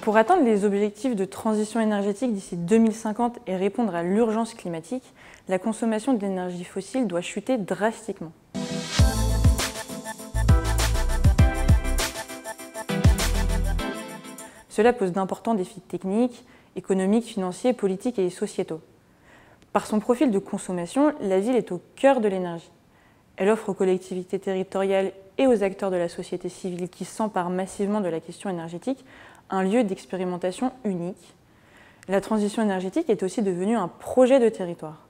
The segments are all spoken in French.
Pour atteindre les objectifs de transition énergétique d'ici 2050 et répondre à l'urgence climatique, la consommation d'énergie fossile doit chuter drastiquement. Cela pose d'importants défis techniques, économiques, financiers, politiques et sociétaux. Par son profil de consommation, la ville est au cœur de l'énergie. Elle offre aux collectivités territoriales et aux acteurs de la société civile qui s'emparent massivement de la question énergétique un lieu d'expérimentation unique. La transition énergétique est aussi devenue un projet de territoire.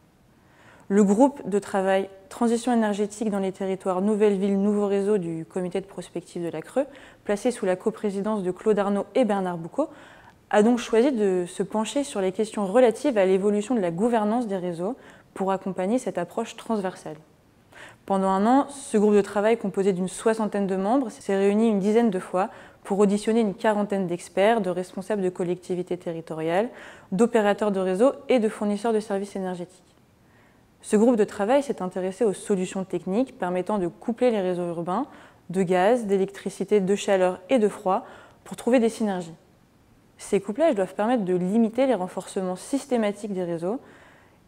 Le groupe de travail Transition énergétique dans les territoires Nouvelle Ville, Nouveau Réseau du comité de prospective de la Creux, placé sous la coprésidence de Claude Arnaud et Bernard Boucaud, a donc choisi de se pencher sur les questions relatives à l'évolution de la gouvernance des réseaux pour accompagner cette approche transversale. Pendant un an, ce groupe de travail composé d'une 60aine de membres s'est réuni une dizaine de fois pour auditionner une 40aine d'experts, de responsables de collectivités territoriales, d'opérateurs de réseaux et de fournisseurs de services énergétiques. Ce groupe de travail s'est intéressé aux solutions techniques permettant de coupler les réseaux urbains de gaz, d'électricité, de chaleur et de froid pour trouver des synergies. Ces couplages doivent permettre de limiter les renforcements systématiques des réseaux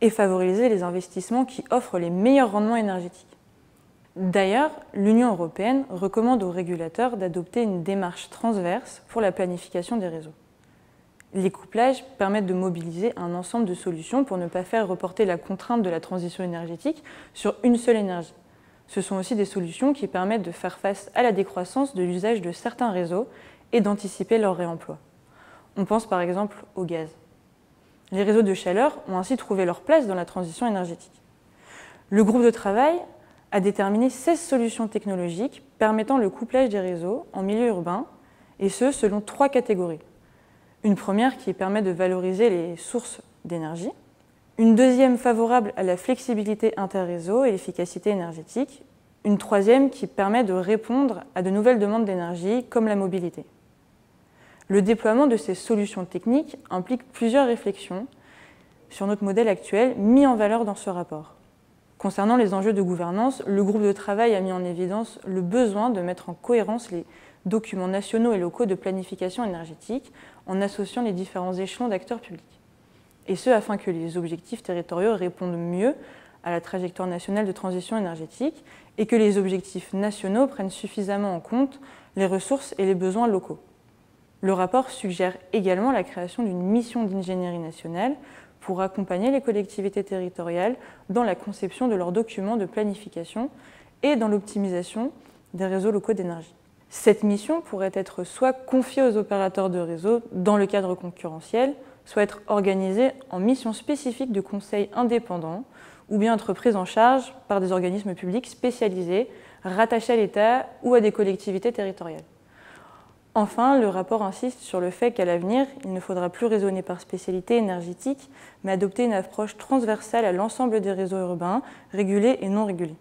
et favoriser les investissements qui offrent les meilleurs rendements énergétiques. D'ailleurs, l'Union européenne recommande aux régulateurs d'adopter une démarche transverse pour la planification des réseaux. Les couplages permettent de mobiliser un ensemble de solutions pour ne pas faire reporter la contrainte de la transition énergétique sur une seule énergie. Ce sont aussi des solutions qui permettent de faire face à la décroissance de l'usage de certains réseaux et d'anticiper leur réemploi. On pense par exemple au gaz. Les réseaux de chaleur ont ainsi trouvé leur place dans la transition énergétique. Le groupe de travail a déterminé 16 solutions technologiques permettant le couplage des réseaux en milieu urbain, et ce selon 3 catégories. Une première qui permet de valoriser les sources d'énergie, une deuxième favorable à la flexibilité interréseau et l'efficacité énergétique, une troisième qui permet de répondre à de nouvelles demandes d'énergie comme la mobilité. Le déploiement de ces solutions techniques implique plusieurs réflexions sur notre modèle actuel mis en valeur dans ce rapport. Concernant les enjeux de gouvernance, le groupe de travail a mis en évidence le besoin de mettre en cohérence les documents nationaux et locaux de planification énergétique en associant les différents échelons d'acteurs publics. Et ce, afin que les objectifs territoriaux répondent mieux à la trajectoire nationale de transition énergétique et que les objectifs nationaux prennent suffisamment en compte les ressources et les besoins locaux. Le rapport suggère également la création d'une mission d'ingénierie nationale pour accompagner les collectivités territoriales dans la conception de leurs documents de planification et dans l'optimisation des réseaux locaux d'énergie. Cette mission pourrait être soit confiée aux opérateurs de réseau dans le cadre concurrentiel, soit être organisée en mission spécifique de conseil indépendant, ou bien être prise en charge par des organismes publics spécialisés, rattachés à l'État ou à des collectivités territoriales. Enfin, le rapport insiste sur le fait qu'à l'avenir, il ne faudra plus raisonner par spécialité énergétique, mais adopter une approche transversale à l'ensemble des réseaux urbains, régulés et non régulés.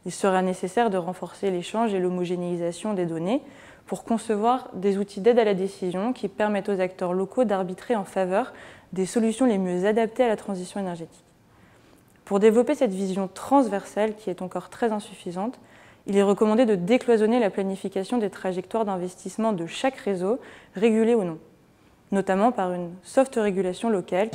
Il sera nécessaire de renforcer l'échange et l'homogénéisation des données pour concevoir des outils d'aide à la décision qui permettent aux acteurs locaux d'arbitrer en faveur des solutions les mieux adaptées à la transition énergétique. Pour développer cette vision transversale qui est encore très insuffisante, il est recommandé de décloisonner la planification des trajectoires d'investissement de chaque réseau, régulé ou non, notamment par une soft régulation locale